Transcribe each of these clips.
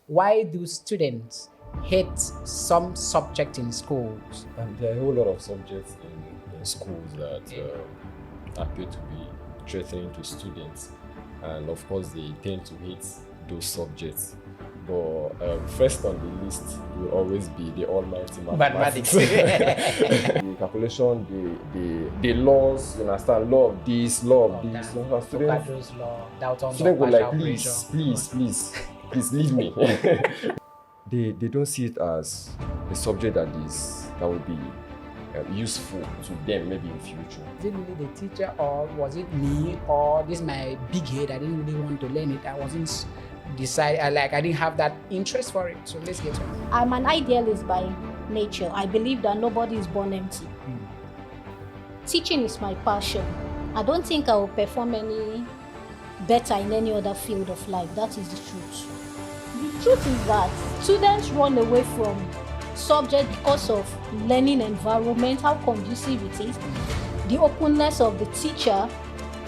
Why do students hate some subject in schools? There are a whole lot of subjects in schools that appear to be threatening to students, and of course, they tend to hate those subjects. But first on the list will always be the almighty mathematics. The calculation, the laws, you understand, law of this, law of this. You know, students go like, please leave me. They don't see it as a subject that will be useful to them maybe in future. Is it really the teacher, or was it me, or this my big head? I didn't really want to learn it. I wasn't I didn't have that interest for it. So let's get to it. I'm an idealist by nature. I believe that nobody is born empty. Teaching is my passion. I don't think I will perform any better in any other field of life. That is the truth. The truth is that students run away from subject because of learning environment, how conducive it is, the openness of the teacher,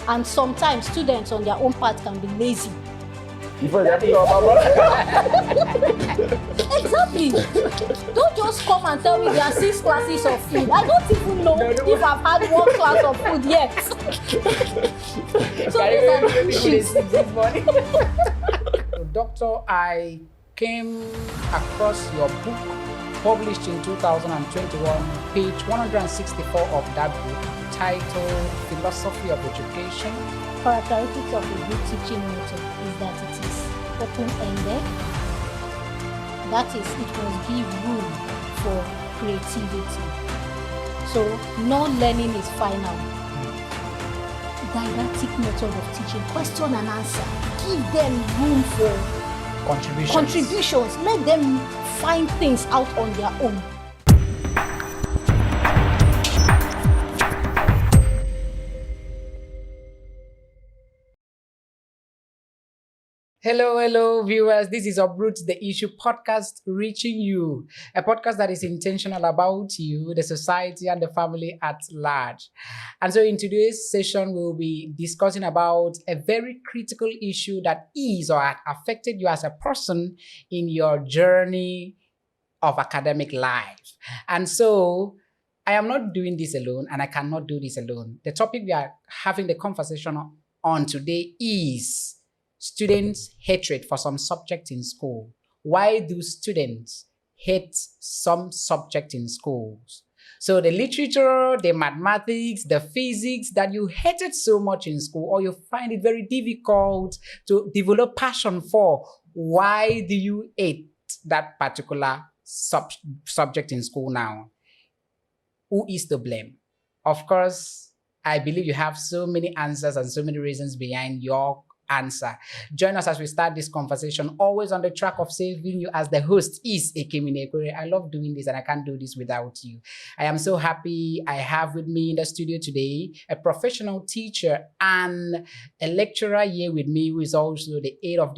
and sometimes students on their own part can be lazy. Exactly. Don't just come and tell me there are 6 classes of food. I don't even know if I've had 1 class of food yet. So these are the issues. Doctor, I came across your book published in 2021, page 164 of that book, titled Philosophy of Education. Characteristics of a good teaching method is that it is open-ended. That is, it must give room for creativity. So, no learning is final. Didactic method of teaching, question and answer. Give them room for contributions. Let them find things out on their own. Hello, viewers. This is Uproot the Issue podcast, reaching you. A podcast that is intentional about you, the society, and the family at large. And so in today's session, we'll be discussing about a very critical issue that is or had affected you as a person in your journey of academic life. And so I am not doing this alone, and I cannot do this alone. The topic we are having the conversation on today is students' hatred for some subject in school. Why do students hate some subject in schools? So the literature, the mathematics, the physics that you hated so much in school, or you find it very difficult to develop passion for, why do you hate that particular subject in school now? Who is to blame? Of course, I believe you have so many answers and so many reasons behind your answer. Join us as we start this conversation, always on the track of saving you as the host is Ekemine Ekure. I love doing this and I can't do this without you. I am so happy I have with me in the studio today a professional teacher and a lecturer here with me who is also the head of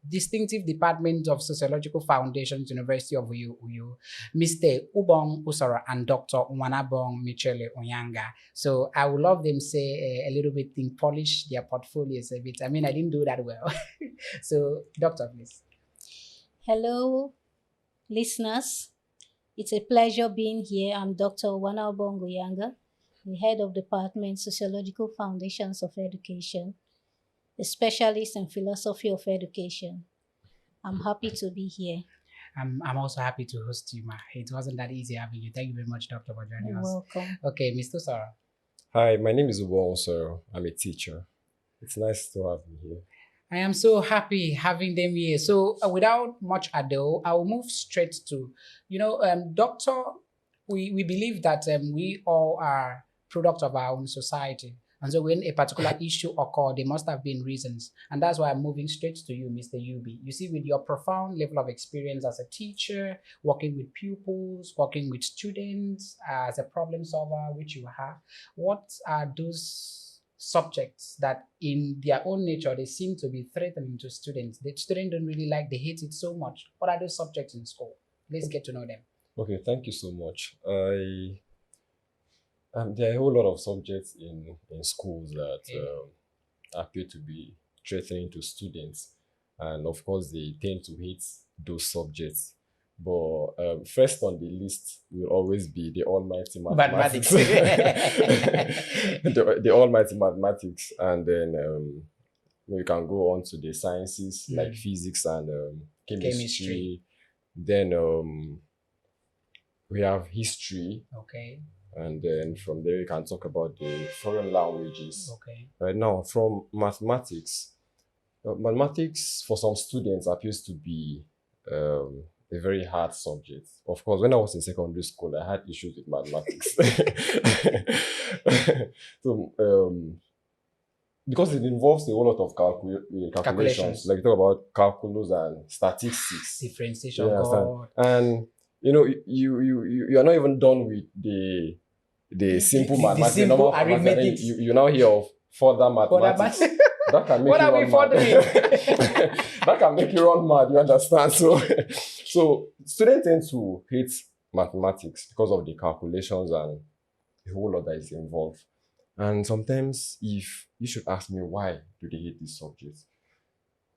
distinctive department of Sociological Foundations, University of Uyo, Mr. Ubong Usara and Dr. Wanabong Michele Onyanga. So I would love them say a little bit in polish their portfolios a bit. I mean, I didn't do that well. So, Doctor, please. Hello, listeners. It's a pleasure being here. I'm Dr. Wanabong Onyanga, the head of Department Sociological Foundations of Education, a specialist in philosophy of education. I'm happy to be here. I'm also happy to host you, Ma. It wasn't that easy having you. Thank you very much, Doctor, for joining You're us. welcome. Okay, Mr. Sarah. Hi, my name is Ubong, sir. I'm a teacher. It's nice to have you here. I am so happy having them here. So without much ado, I will move straight to, Doctor, we believe that we all are product of our own society. And so when a particular issue occurred, there must have been reasons. And that's why I'm moving straight to you, Mr. Yubi. You see, with your profound level of experience as a teacher, working with pupils, working with students, as a problem solver, which you have, what are those subjects that in their own nature, they seem to be threatening to students? The students don't really like, they hate it so much. What are those subjects in school? Let's get to know them. Okay, thank you so much. There are a whole lot of subjects in schools that appear to be threatening to students. and of course they tend to hate those subjects. But first on the list will always be the almighty mathematics. The almighty mathematics, and then we can go on to the sciences like physics and chemistry. Then we have history. Okay. And then from there, we can talk about the foreign languages. Okay. Right now, from mathematics, mathematics for some students appears to be a very hard subject. Of course, when I was in secondary school, I had issues with mathematics. So, because it involves a whole lot of calculations. Like you talk about calculus and statistics. Differentiation. And you are not even done with the simple mathematics. The simple arithmetic. You now hear of further mathematics. That can make what you are we run mad. That can make you run mad, you understand? So students tend to hate mathematics because of the calculations and the whole lot that is involved. And sometimes, if you should ask me why do they hate this subject,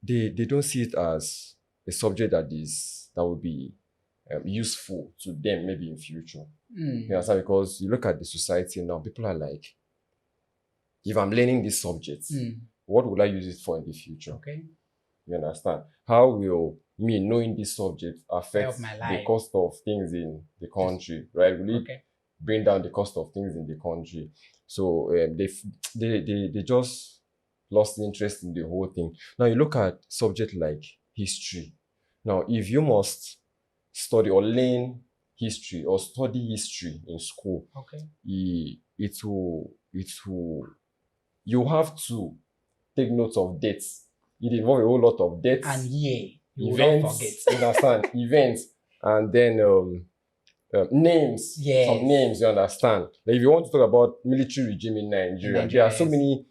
they don't see it as a subject that will be useful to them maybe in future. You understand? Because you look at the society now, people are like, if I'm learning this subject, what will I use it for in the future? Okay. You understand? How will me knowing this subject affect the cost of things in the country, right? Will it bring down the cost of things in the country? So they just lost interest in the whole thing. Now you look at subject like history. Now, if you must study or learn history or study history in school, you have to take notes of dates. It involves a whole lot of dates and events. You understand? Events, and then names. Yes. Some names. You understand? Like if you want to talk about military regime in Nigeria, there are so many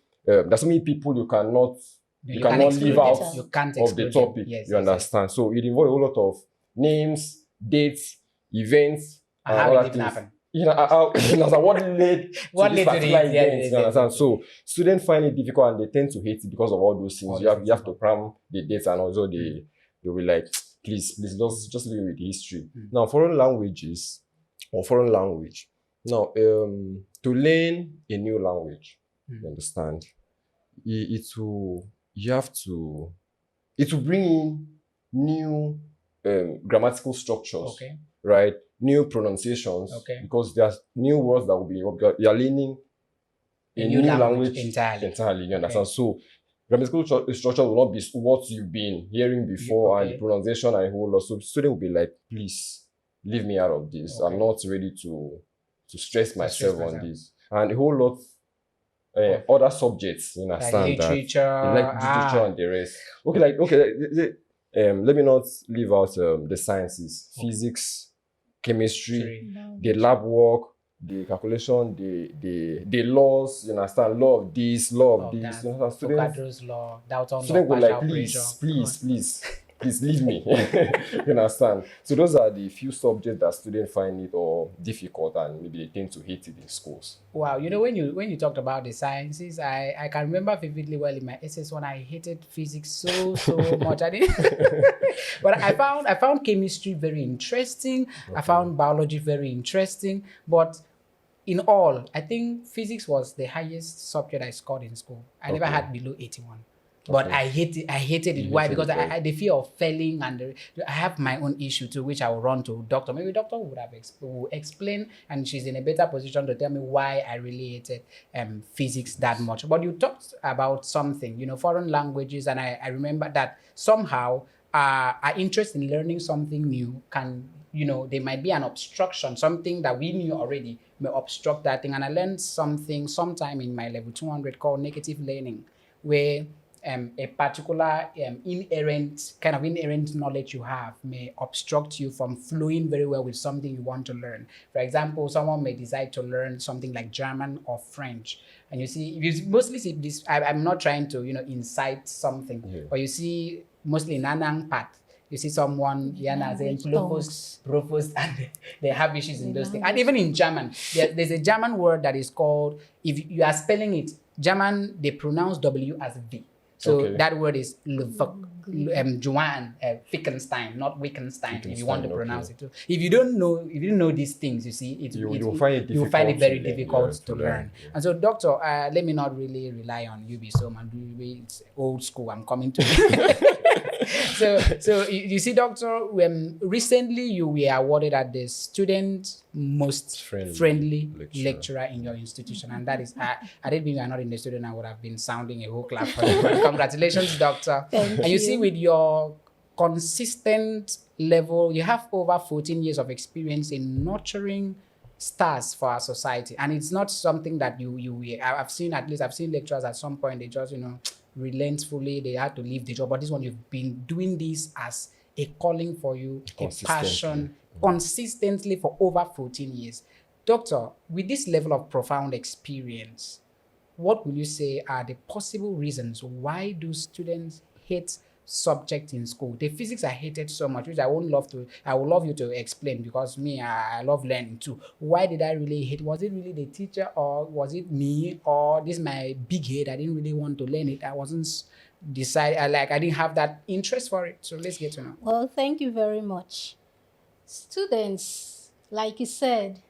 people you cannot leave out of the topic. Yes, you understand? So it involves a whole lot of names, dates, events, and how it didn't happen. What led to this particular event, you understand? So students find it difficult and they tend to hate it because of all those things. You have to cram the dates, and also they'll be like, please just leave it with history. Now, foreign languages or foreign language. Now, to learn a new language, you understand, it will bring in new grammatical structures, right? New pronunciations, because there's new words that will be, you're learning a new language entirely, you understand? So grammatical structure will not be what you've been hearing before, and the pronunciation and a whole lot. So student will be like, please leave me out of this. I'm not ready to stress myself on this. And a whole lot other subjects, you understand, like literature, and the rest. Let me not leave out the sciences, physics, chemistry, the lab work, the calculation, the laws, you understand, law of this, law of this. You understand? Students will like, please leave me. You understand? So those are the few subjects that students find it or difficult, and maybe they tend to hate it in schools. Wow, when you talked about the sciences, I can remember vividly well in my SS1 I hated physics so much. I didn't but I found chemistry very interesting. I found biology very interesting, but in all, I think physics was the highest subject I scored in school. I never had below 81. But I hated it. Why? Because I the fear of failing, and I have my own issue too, which I will run to doctor. Maybe doctor will explain, and she's in a better position to tell me why I really hated physics that much. But you talked about something, foreign languages, and I remember that somehow our interest in learning something new can, there might be an obstruction, something that we knew already may obstruct that thing. And I learned something sometime in my level 200 called negative learning, where a particular inherent knowledge you have may obstruct you from flowing very well with something you want to learn. For example, someone may decide to learn something like German or French, and you mostly see this. I'm not trying to incite something, but you see mostly in Anang part. You see someone, saying provost, and they have issues in those things. And even in German, there's a German word that is called, if you are spelling it, German, they pronounce W as V. So Okay. that word is Joanne Wittgenstein, not Wittgenstein, if you want to Wittgenstein, pronounce okay. it too. If you don't know these things, you see, You'll find it you'll find it very difficult difficult to learn. Yeah. And so, Doctor, let me not really rely on you, be so man. It's old school. I'm coming to. So you see, Doctor, recently you were awarded as the student most friendly lecturer in your institution, and that is, I didn't mean you are not in the student, I would have been sounding a whole clap for you. But congratulations, Doctor. Thank And you see, with your consistent level, you have over 14 years of experience in nurturing stars for our society, and it's not something that I've seen lecturers at some point, they just relentlessly they had to leave the job, but this one you've been doing this as a calling for you, a passion, consistently for over 14 years. Doctor, with this level of profound experience, what will you say are the possible reasons why do students hate subject in school? The physics I hated so much, which I would love you to explain, because me, I love learning too. Why did I really hate? Was it really the teacher, or was it me, or this my big head? I didn't really want to learn it. I wasn't I didn't have that interest for it. So let's get to know. Well, thank you very much. Students, like you said,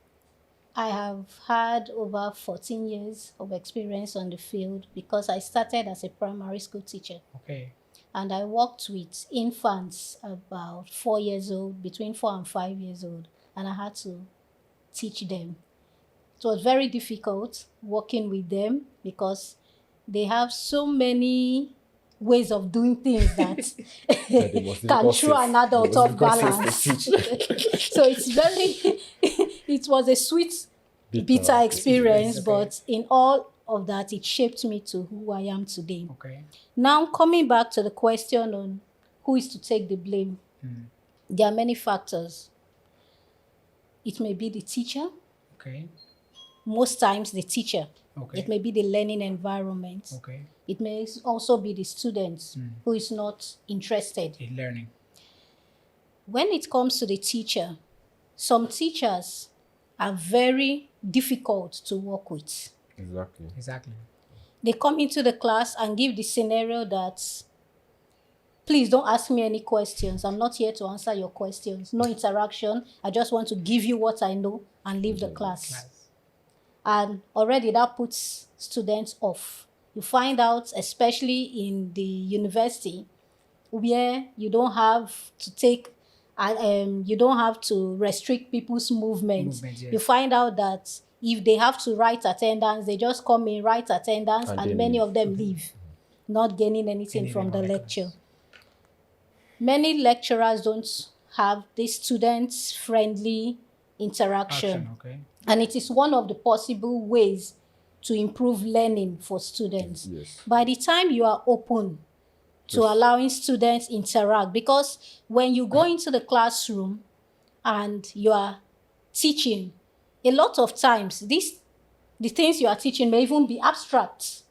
I have had over 14 years of experience on the field because I started as a primary school teacher. Okay. And I worked with infants about 4 years old, between 4 and 5 years old, and I had to teach them. It was very difficult working with them because they have so many ways of doing things that can throw an adult off balance. So it was a sweet, bitter experience, but in all of that, it shaped me to who I am today. Okay. Now, coming back to the question on who is to take the blame, there are many factors. It may be the teacher. Okay. Most times the teacher. Okay. It may be the learning environment. Okay. It may also be the student who is not interested in learning. When it comes to the teacher, some teachers are very difficult to work with. Exactly. They come into the class and give the scenario that, please don't ask me any questions. I'm not here to answer your questions. No interaction. I just want to give you what I know and leave the class. And already that puts students off. You find out, especially in the university, where you don't have to restrict people's movements. Yes. You find out that if they have to write attendance, they just come in, write attendance, and many of them leave, not gaining anything from the lecture. Many lecturers don't have this student-friendly interaction. Okay. And it is one of the possible ways to improve learning for students. Yes. By the time you are open to allowing students interact, because when you go into the classroom and you are teaching, a lot of times the things you are teaching may even be abstract.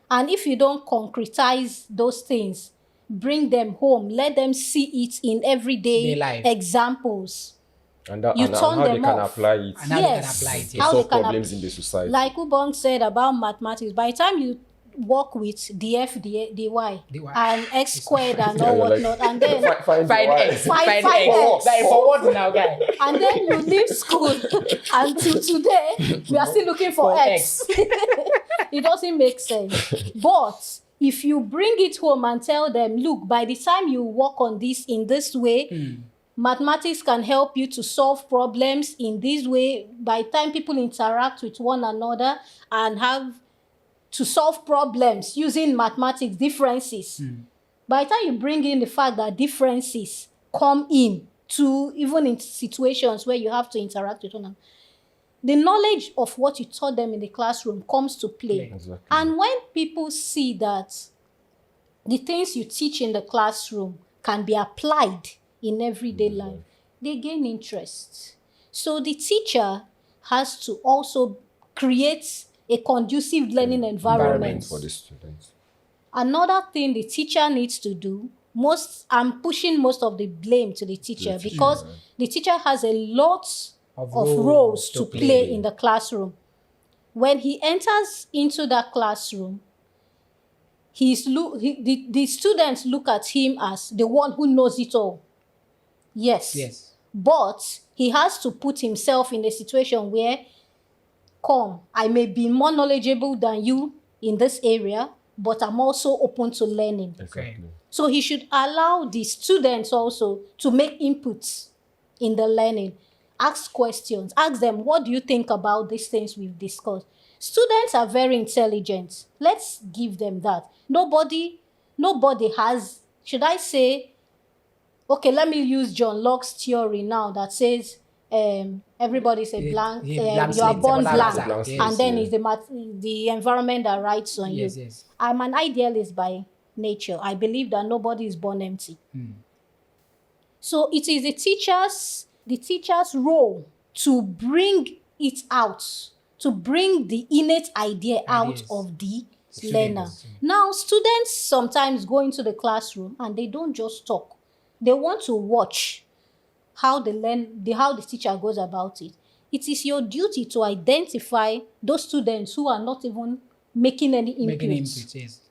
And if you don't concretize those things, bring them home, let them see it in everyday examples. And how they can apply it. And how they can apply it. To solve problems in the society. Like Ubong said about mathematics, by the time you work with df, dy, and x squared and all whatnot, and then find x. Find x. Like for what now, guy? And then you leave school until today, we are still looking for x. It doesn't make sense. But if you bring it home and tell them, look, by the time you work on this in this way, mathematics can help you to solve problems in this way. By the time people interact with one another and have to solve problems using mathematics differences, by the time you bring in the fact that differences come in to even in situations where you have to interact with one another, the knowledge of what you taught them in the classroom comes to play. Exactly. And when people see that the things you teach in the classroom can be applied in everyday life, they gain interest. So the teacher has to also create a conducive learning environment for the students. Another thing the teacher needs to do, I'm pushing most of the blame to the teacher because the teacher has a lot of roles to play in the classroom. When he enters into that classroom, the students look at him as the one who knows it all. Yes. Yes. But he has to put himself in a situation where, come, I may be more knowledgeable than you in this area, but I'm also open to learning. Exactly. So he should allow the students also to make inputs in the learning. Ask questions. Ask them, what do you think about these things we've discussed? Students are very intelligent. Let's give them that. Nobody has, should I say, okay, let me use John Locke's theory now that says everybody's a blank, you are born blank, and then it's the environment that writes on you. Yes. I'm an idealist by nature. I believe that nobody is born empty. So it is the teacher's role to bring it out, to bring the innate idea out of the learner. Now, students sometimes go into the classroom and they don't just talk. They want to watch how the teacher goes about it. It is your duty to identify those students who are not even making any inputs. Yes.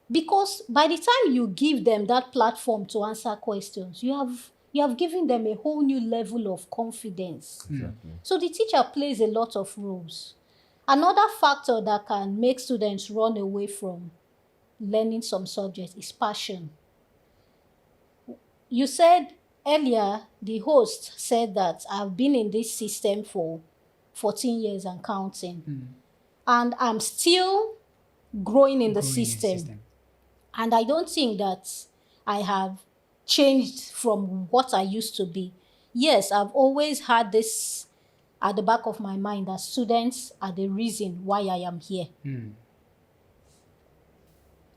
Because by the time you give them that platform to answer questions, you have given them a whole new level of confidence. Exactly. So the teacher plays a lot of roles. Another factor that can make students run away from learning some subjects is passion. You said earlier, the host said that I've been in this system for 14 years and counting. And I'm still growing in the system. And I don't think that I have changed from what I used to be. Yes, I've always had this at the back of my mind that students are the reason why I am here.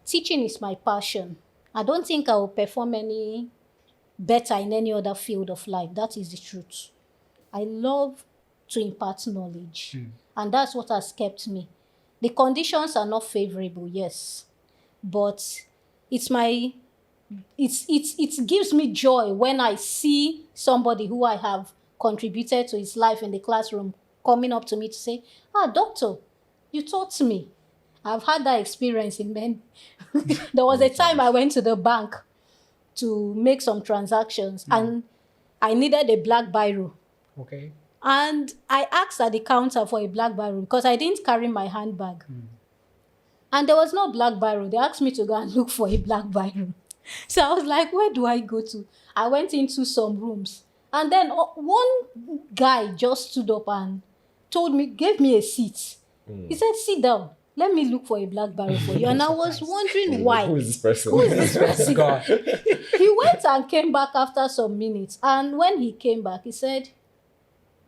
Teaching is my passion. I don't think I will perform any better in any other field of life. That is the truth. I love to impart knowledge. And that's what has kept me. The conditions are not favorable, yes. But it gives me joy when I see somebody who I have contributed to his life in the classroom coming up to me to say, doctor, you taught me. I've had that experience in men. There was a time I went to the bank to make some transactions and I needed a black biro. Okay. And I asked at the counter for a black biro because I didn't carry my handbag. And there was no black biro. They asked me to go and look for a black biro. So I was like, where do I go to? I went into some rooms. And then one guy just stood up and gave me a seat. He said, sit down. Let me look for a black biro for you. And I was wondering why. Who is this person? Who is this person? God. He went and came back after some minutes. And when he came back, he said,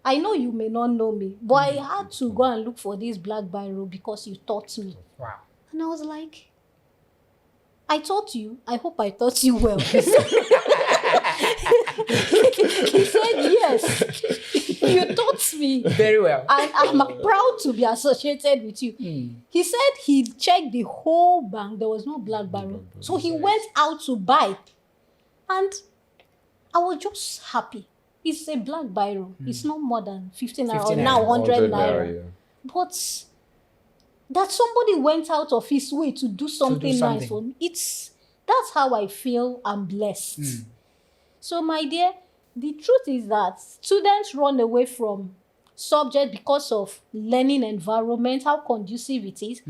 I know you may not know me, but I had to go and look for this black biro because you taught me. Wow. And I was like, I taught you. I hope I taught you well. He said, yes, you taught me. Very well. And I'm proud to be associated with you. He said he checked the whole bank. There was no black biro. So he went out to buy. And I was just happy. It's a black biro. It's not more than 15 naira or now 100 naira. Yeah. But that somebody went out of his way to do something nice for me. That's how I feel I'm blessed. So my dear, the truth is that students run away from subject because of learning environment, how conducive it is,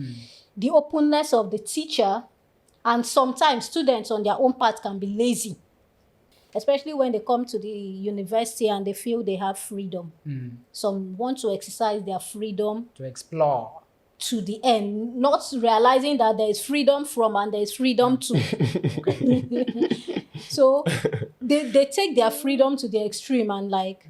the openness of the teacher, and sometimes students on their own part can be lazy, especially when they come to the university and they feel they have freedom. Some want to exercise their freedom to explore to the end, not realizing that there is freedom from and there is freedom to. So they take their freedom to the extreme and like,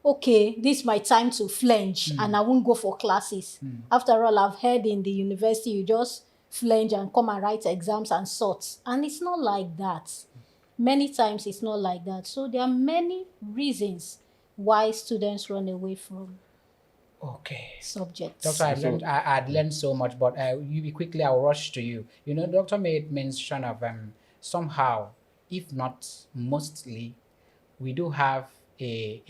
okay, this is my time to flinch and I won't go for classes. After all, I've heard in the university, you just flinch and come and write exams and sorts. And it's not like that. Many times it's not like that. So there are many reasons why students run away from subjects. Doctor, I'd learned so much, but quickly I'll rush to you. You know, Doctor made mention of somehow, if not mostly, we do have a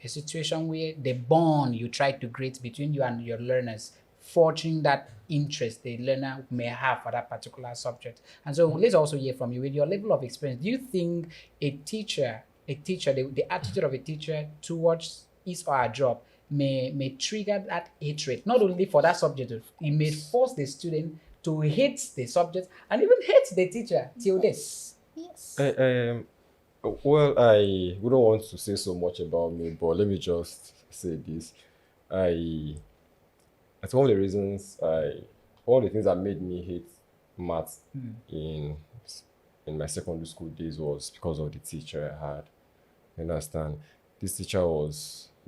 situation where the bond you try to create between you and your learners forging that interest the learner may have for that particular subject. And so let's also hear from you with your level of experience. Do you think a teacher, the attitude of a teacher towards his or her job may trigger that hatred, not only for that subject, it may force the student to hate the subject and even hate the teacher till this. Yes. Well, I wouldn't want to say so much about me, but let me just say this. That's one of the reasons one of the things that made me hate maths in my secondary school days was because of the teacher I had. You understand? This teacher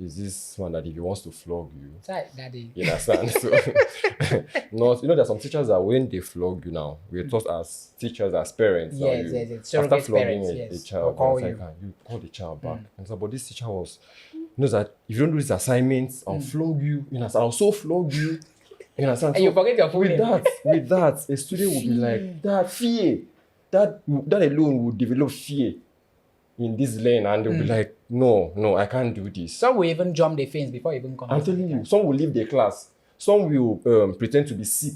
is this one that if he wants to flog you, Sorry, Daddy. you understand? So, there are some teachers that when they flog you now, we're taught as teachers, as parents. now Yes, you, yes, yes. after Surrogate flogging parents, a yes. child, Call it's you. like, you call the child back. And so, but this teacher knows that if you don't do these assignments, I'll flog you. You understand? I'll so flog you. You understand? And you forget your full with name. with that, a student will be like, that fear, that alone will develop fear in this lane, and they'll be like, no, I can't do this. Some will even jump the fence before even coming. I'm telling you, some will leave the class. Some will pretend to be sick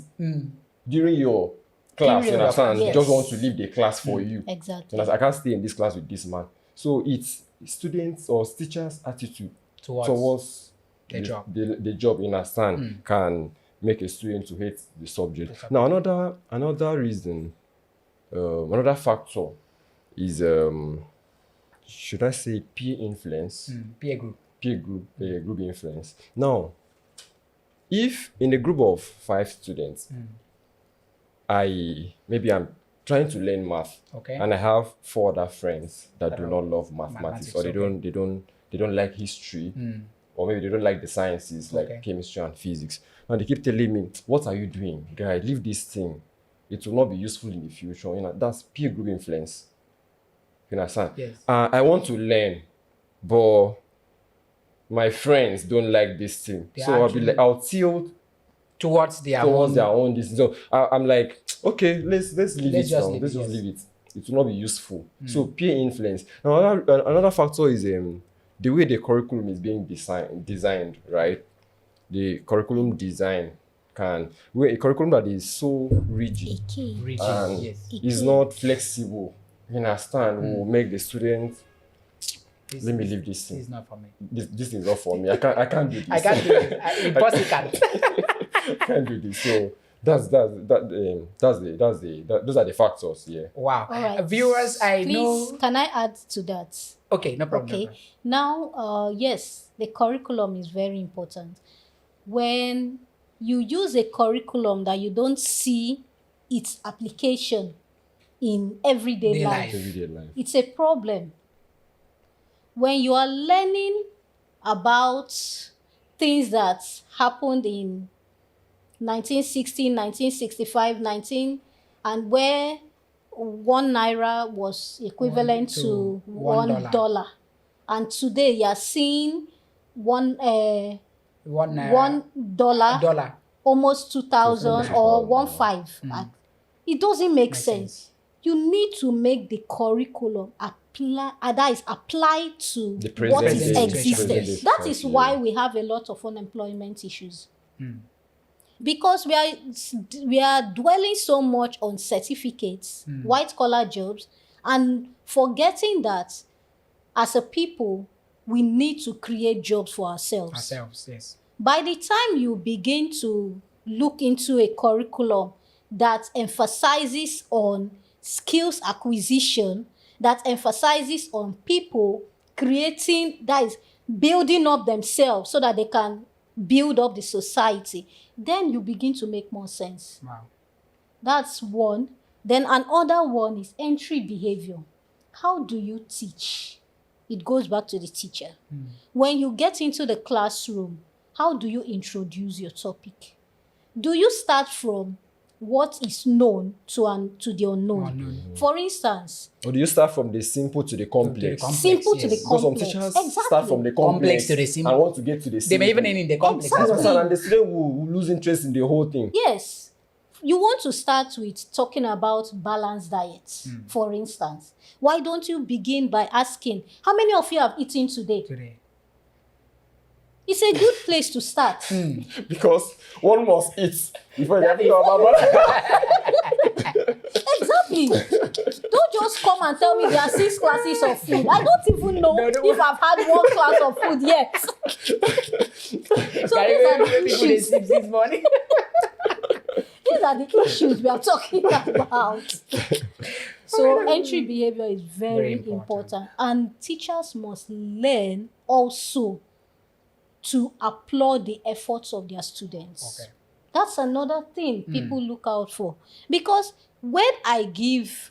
during your class. You During your understand? class, yes. Just want to leave the class for you. Exactly. You understand? I can't stay in this class with this man. So it's students or teachers' attitude towards the job. The job, you understand, can make a student to hate the subject. Now, another reason, another factor is should I say peer influence? Peer group. Group influence. Now, if in a group of 5 students, I'm trying to learn math, Okay. and I have 4 other friends that do not love mathematics, or they okay. don't like history, or maybe they don't like the sciences like chemistry and physics. And they keep telling me, "What are you doing, guy? Leave this thing. It will not be useful in the future." That's peer group influence. You understand? Yes. I want to learn, but my friends don't like this thing. So I'll tilt towards their own this. So I'm like, okay, let's leave it now. Let's just leave it. It will not be useful. So peer influence. Now another factor is the way the curriculum is being designed, right? The curriculum design a curriculum that is so rigid and is not flexible, you understand, will make the student. Let me leave this thing. This is not for me. This is not for me. I can't do this. I can't do it. Impossible can't. I can't do this. So those are the factors. Yeah. Wow. All right. Viewers, I Please, know. can I add to that? Okay, no problem. Okay. Now, yes, the curriculum is very important. When you use a curriculum that you don't see its application in everyday life, it's a problem. When you are learning about things that happened in 1960, 1965, and where 1 naira was equivalent to $1. And today you are seeing $1 dollar almost 2,000 or 1.5. It doesn't make sense. You need to make the curriculum apply to what is existing. That is why we have a lot of unemployment issues. Because we are dwelling so much on certificates, white collar jobs, and forgetting that as a people we need to create jobs for ourselves. Yes. By the time you begin to look into a curriculum that emphasizes on skills acquisition, that emphasizes on people creating, that is building up themselves so that they can build up the society, then you begin to make more sense. Wow. That's one. Then another one is entry behavior. How do you teach? It goes back to the teacher. When you get into the classroom, how do you introduce your topic? Do you start from what is known to the unknown? For instance, or do you start from the simple to the complex? Simple to the Because complex. some teachers start from the complex to the simple. and want to get to the simple. They may even end in the complex. Exactly. And the student will lose interest in the whole thing. Yes. You want to start with talking about balanced diets, for instance. Why don't you begin by asking, how many of you have eaten today? It's a good place to start. Because one must eat before you go about Exactly. Don't just come and tell me there are 6 classes of food. I don't even know if I've had 1 class of food yet. So these are the issues. These are the issues we are talking about. So entry behavior is very important. And teachers must learn also to applaud the efforts of their students. Okay. That's another thing people look out for. Because when I give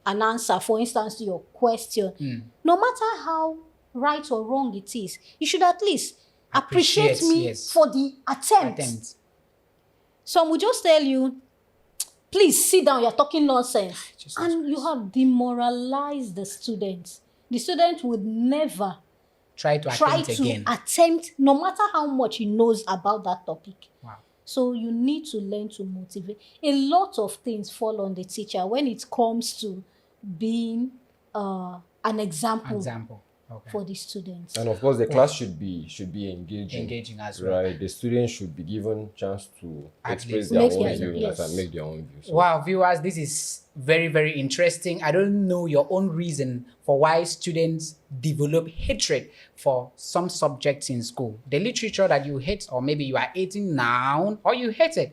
an answer, for instance, to your question, no matter how right or wrong it is, you should at least appreciate me for the attempt. Some will just tell you, please sit down, you're talking nonsense. And you have demoralized the students. The student would never try to attempt, no matter how much he knows about that topic. Wow. So you need to learn to motivate. A lot of things fall on the teacher when it comes to being an example. For the students. And of course, the class should be engaging as well. Right, the students should be given chance to express their their own own views. views and make their own views. So, Wow, viewers, this is very, very interesting. I don't know your own reason for why students develop hatred for some subjects in school. The literature that you hate, or maybe you are hating now, or you hate it.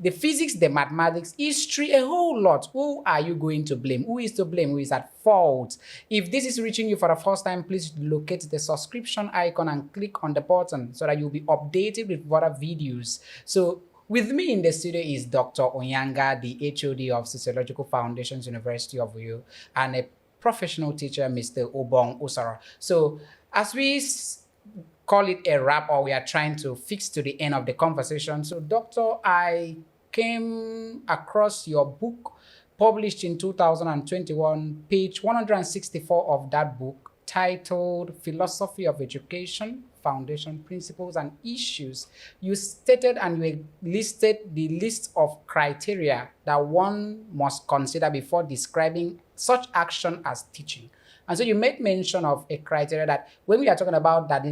The physics, the mathematics, history, a whole lot. Who are you going to blame? Who is to blame? Who is at fault? If this is reaching you for the first time, please locate the subscription icon and click on the button so that you'll be updated with other videos. So with me in the studio is Dr. Onyanga, the HOD of Sociological Foundations, University of Uyo, and a professional teacher, Mr. Obong Osara. So as we call it a wrap, or we are trying to fix to the end of the conversation. So Doctor, I came across your book published in 2021, page 164 of that book, titled Philosophy of Education, Foundation Principles and Issues. You stated and you listed the list of criteria that one must consider before describing such action as teaching. And so you made mention of a criteria that when we are talking about that,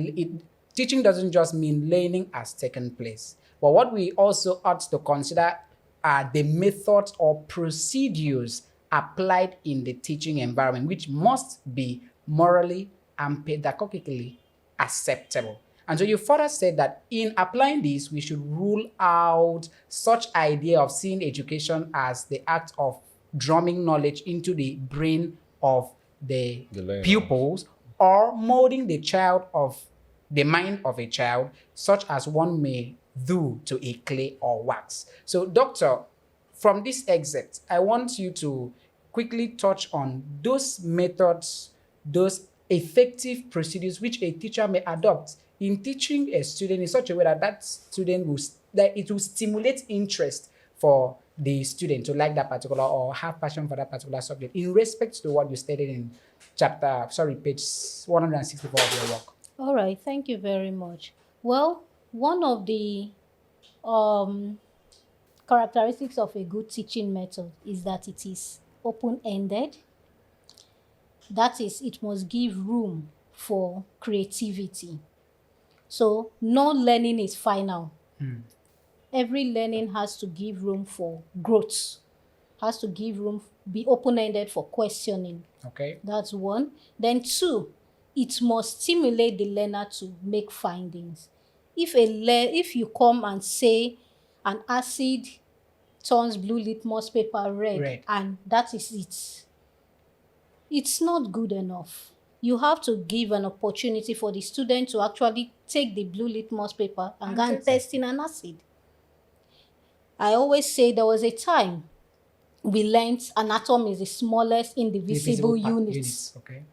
teaching doesn't just mean learning has taken place. But what we also ought to consider are the methods or procedures applied in the teaching environment, which must be morally and pedagogically acceptable. And so you further said that in applying this, we should rule out such idea of seeing education as the act of drumming knowledge into the brain of the pupils, or molding the mind of a child, such as one may do to a clay or wax. So, Doctor, from this excerpt, I want you to quickly touch on those methods, those effective procedures which a teacher may adopt in teaching a student in such a way that it will stimulate interest for the student to like that particular or have passion for that particular subject in respect to what you stated in page 164 of your work. All right, thank you very much. Well, one of the characteristics of a good teaching method is that it is open-ended. That is, it must give room for creativity. So no learning is final. Every learning has to give room for growth, has to give room, be open-ended for questioning. Okay. That's one. Then two, it must stimulate the learner to make findings. If you come and say an acid turns blue litmus paper red, and that is it, it's not good enough. You have to give an opportunity for the student to actually take the blue litmus paper and go and test in an acid. I always say there was a time we learned an atom is the smallest indivisible unit. Okay.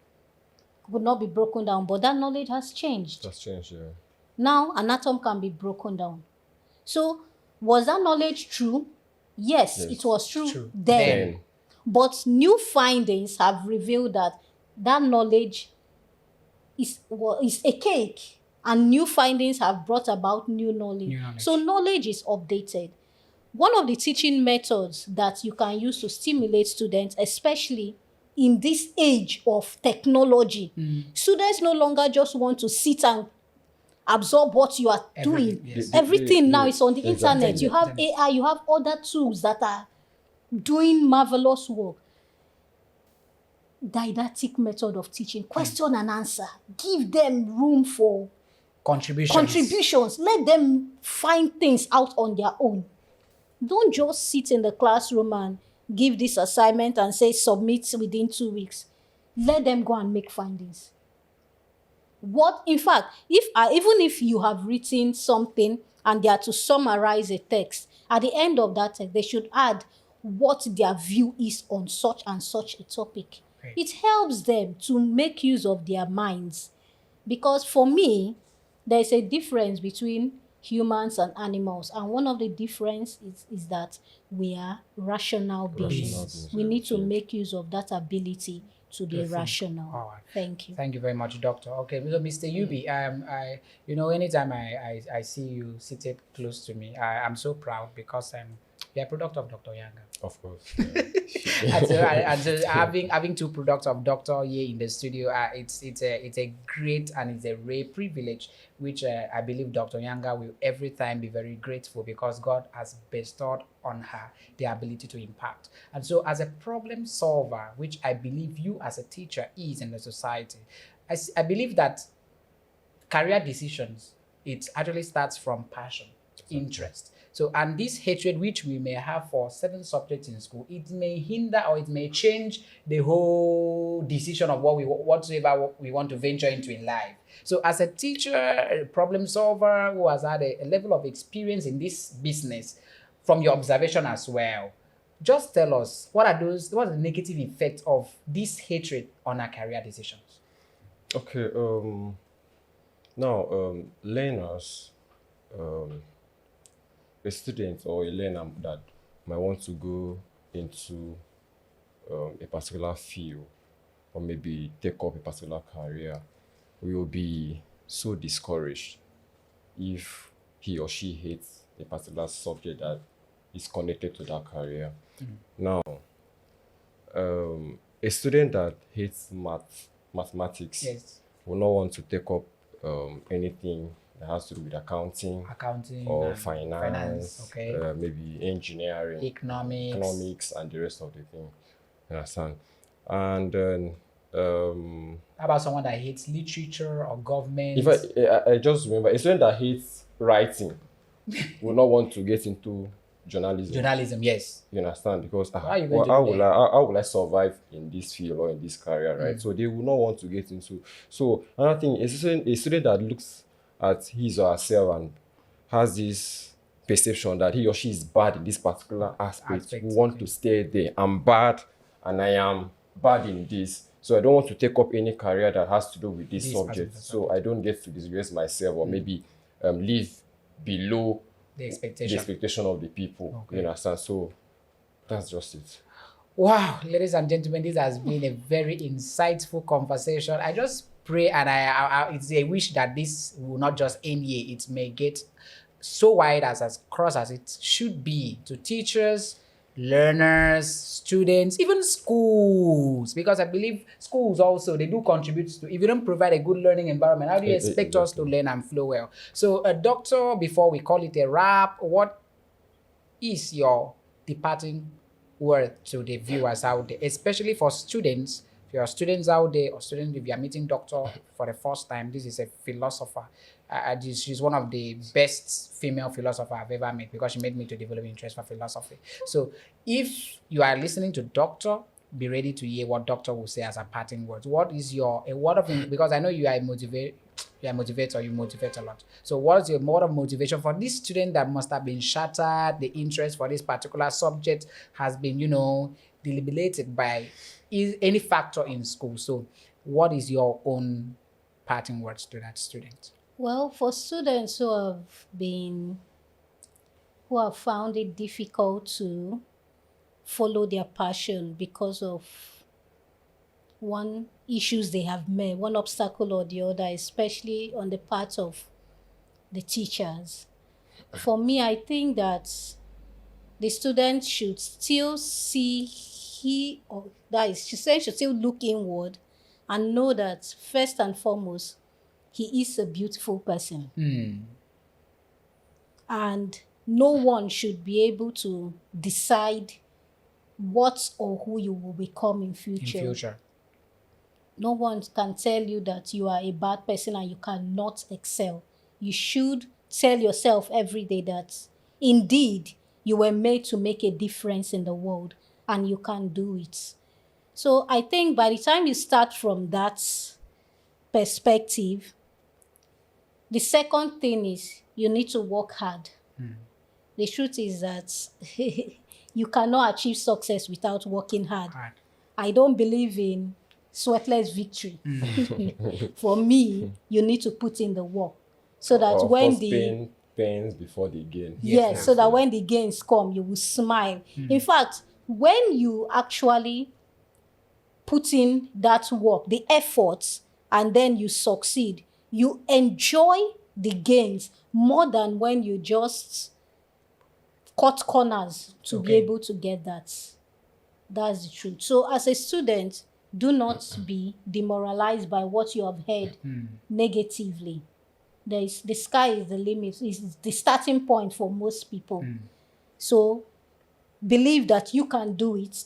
Would not be broken down, but that knowledge has changed. That's changed, yeah. Now, an atom can be broken down. So, was that knowledge true? Yes. It was true then. But new findings have revealed that knowledge is a cake, and new findings have brought about new knowledge. So, knowledge is updated. One of the teaching methods that you can use to stimulate students, especially in this age of technology, students no longer just want to sit absorb what you are Everything, doing. yes. Everything now is on the Exactly. internet. You have AI, you have other tools that are doing marvelous work. Didactic method of teaching, question and answer. Give them room for contributions. Let them find things out on their own. Don't just sit in the classroom and give this assignment and say submit within 2 weeks. Let them go and make findings. In fact, even if you have written something and they are to summarize a text, at the end of that text, they should add what their view is on such and such a topic. Right. It helps them to make use of their minds. Because for me, there's a difference between humans and animals. And one of the difference is that we are rational beings. beings, We need to okay. make use of that ability to be think. rational. All right. Thank you. Thank you very much, Doctor. Okay, so Mr. Yubi, anytime I see you seated close to me, I'm so proud because you're a product of Dr. Yanga. Of course. and so having two products of Doctor here in the studio, it's a great and it's a rare privilege, which I believe Dr. Yanga will every time be very grateful because God has bestowed on her the ability to impact. And so, as a problem solver, which I believe you as a teacher is in the society, I believe that career decisions, it actually starts from passion, interest. So, and this hatred which we may have for certain subjects in school, it may hinder or it may change the whole decision of whatsoever we want to venture into in life. So, as a teacher, a problem solver who has had a level of experience in this business, from your observation as well, just tell us what are the negative effects of this hatred on our career decisions? Okay. Now, learners, a student or a learner that might want to go into a particular field or maybe take up a particular career will be so discouraged if he or she hates a particular subject that is connected to that career. Now, a student that hates mathematics Yes. will not want to take up anything that has to do with accounting or and finance, okay. maybe engineering, Economics, and the rest of the thing. You understand? And then, how about someone that hates literature or government? if I just remember, a student that hates writing will not want to get into journalism. Yes. You understand? Because are you going to how do will that? how will I survive in this field or in this career, right? So they will not want to get into. So another thing, a student that looks at his or herself and has this perception that he or she is bad in this particular aspect, will want to stay there. I'm bad and I am bad in this. So I don't want to take up any career that has to do with this subject. So I don't get to disgrace myself or maybe live below The the expectation of the people. Okay. You understand? So that's just it. Wow, ladies and gentlemen, this has been a very insightful conversation. I just pray and it's a wish that this will not just end here. It may get so wide as cross as it should be to teachers, learners, students, even schools, because I believe schools also, they do contribute to, if you don't provide a good learning environment, how do you expect us to learn and flow well? So, Doctor, before we call it a wrap, what is your departing word to the viewers out there, especially for students? If you are students out there, or students, if you are meeting Doctor for the first time, this is a philosopher. She's one of the best female philosophers I've ever met because she made me to develop interest for philosophy. So if you are listening to Doctor, be ready to hear what Doctor will say as a parting words. What is a word of, because I know you are a motivator, you motivate a lot. So what is your word of motivation for this student that must have been shattered, the interest for this particular subject has been, deliberated by any factor in school? So what is your own parting words to that student? Well, for students who have found it difficult to follow their passion because of one issues they have met, one obstacle or the other, especially on the part of the teachers. For me, I think that the student should still see student should still look inward and know that first and foremost, he is a beautiful person. Hmm. And no one should be able to decide what or who you will become in In future. future. No one can tell you that you are a bad person and you cannot excel. You should tell yourself every day that indeed you were made to make a difference in the world and you can do it. So I think by the time you start from that perspective, the second thing is you need to work hard. The truth is that you cannot achieve success without working hard. Hard. I don't believe in sweatless victory. For me, you need to put in the work so that Of when course, the pains before the gain. yes, so that when the gains come, you will smile. In fact, when you actually put in that work, the efforts, and then you succeed, you enjoy the gains more than when you just cut corners to be Okay. able to get that. That's the truth. So as a student, do not be demoralized by what you have heard negatively. The sky is the limit, is the starting point for most people. So believe that you can do it,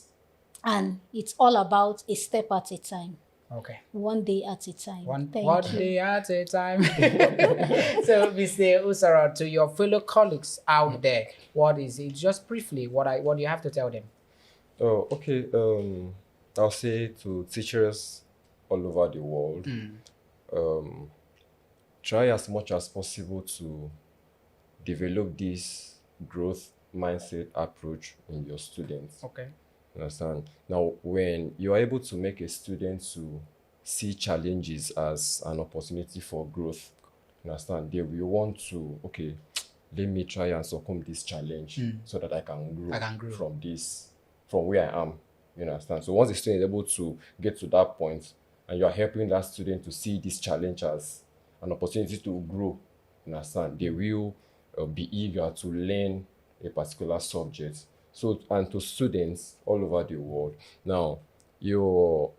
and it's all about a step at a time, Okay. one day at a time. One Thank you. day at a time. So, Mr. Usara, to your fellow colleagues out there, what is it? Just briefly, what do you have to tell them? Oh, okay. I'll say to teachers all over the world, try as much as possible to develop this growth mindset approach in your students. Okay. Understand? Now, when you are able to make a student to see challenges as an opportunity for growth, understand, they will want to, okay, let me try and succumb this challenge so that I can grow from where I am. You understand? So once the student is able to get to that point and you are helping that student to see this challenge as an opportunity to grow, you understand, they will be eager to learn a particular subject. So, and to students all over the world, now, your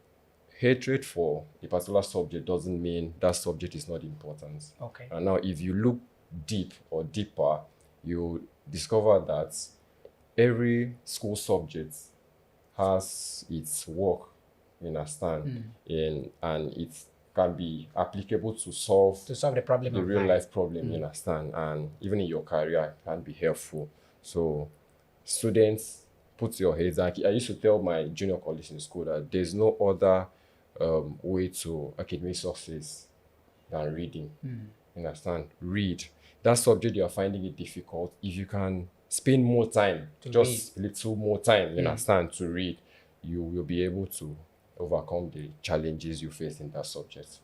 hatred for a particular subject doesn't mean that subject is not important. Okay. And now, if you look deep or deeper, you discover that every school subject has its work, you understand, and it can be applicable to solve the problem the of real life. life problem, you understand, and even in your career it can be helpful. So students, put your heads down. I used to tell my junior colleagues in school that there's no other way to academic success than reading. You understand? Read. That subject you are finding it difficult, if you can spend more time, just a little more time, you understand, to read, you will be able to overcome the challenges you face in that subject.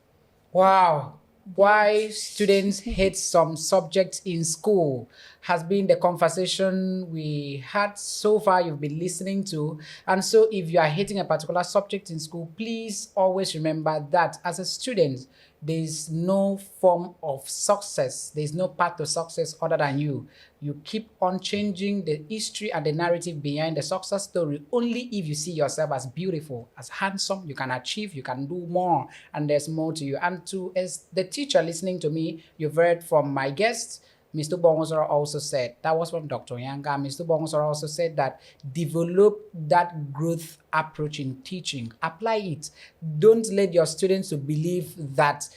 Wow. Why students hate some subjects in school has been the conversation we had so far you've been listening to. And so if you are hating a particular subject in school, please always remember that as a student, there's no form of success. There's no path to success other than you. You keep on changing the history and the narrative behind the success story only if you see yourself as beautiful, as handsome, you can achieve, you can do more, and there's more to you. And to as the teacher listening to me, you've heard from my guests, Mr. Bongosora also said, that was from Dr. Yanga, Mr. Bongosora also said that develop that growth approach in teaching. Apply it. Don't let your students to believe that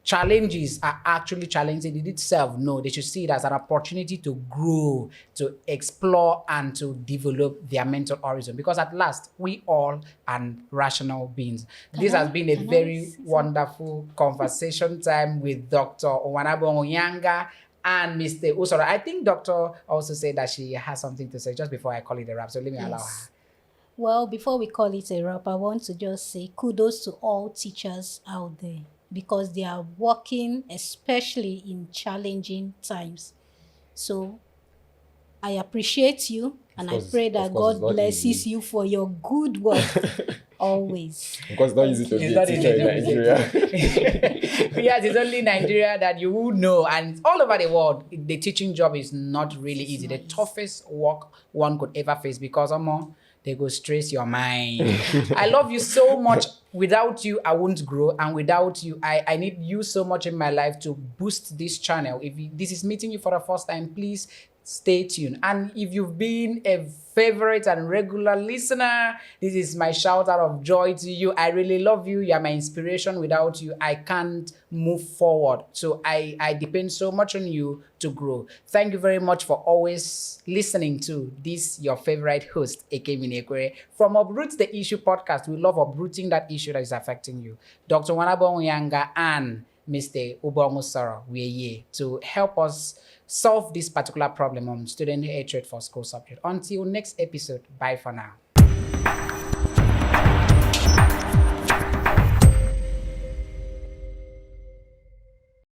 challenges are actually challenging in itself. No, they should see it as an opportunity to grow, to explore, and to develop their mental horizon. Because at last, we all are rational beings. This has been a very wonderful conversation time with Dr. Owanabo Onyanga and Mr. Usora. I think Doctor also said that she has something to say just before I call it a wrap. So let me allow her. Well, before we call it a wrap, I want to just say kudos to all teachers out there, because they are working, especially in challenging times. So I appreciate you, and I pray that God blesses you for your good work always. Because it's not easy to be a teacher in Nigeria. Yes, it's only Nigeria that you would know, and all over the world, the teaching job is not really easy. The toughest work one could ever face, because they go stress your mind. I love you so much without you, I won't grow. And without you, I need you so much in my life to boost this channel. If this is meeting you for the first time, please stay tuned. And if you've been a favorite and regular listener, this is my shout out of joy to you. I really love you. You are my inspiration. Without you, I can't move forward. So I depend so much on you to grow. Thank you very much for always listening to this, your favorite host, Eke Minekwe, from Uproot the Issue podcast. We love uprooting that issue that is affecting you. Dr. Wanabong Yanga and Mr. Ubongusara, we're here to help us solve this particular problem on student hatred for school subject. Until next episode, bye for now.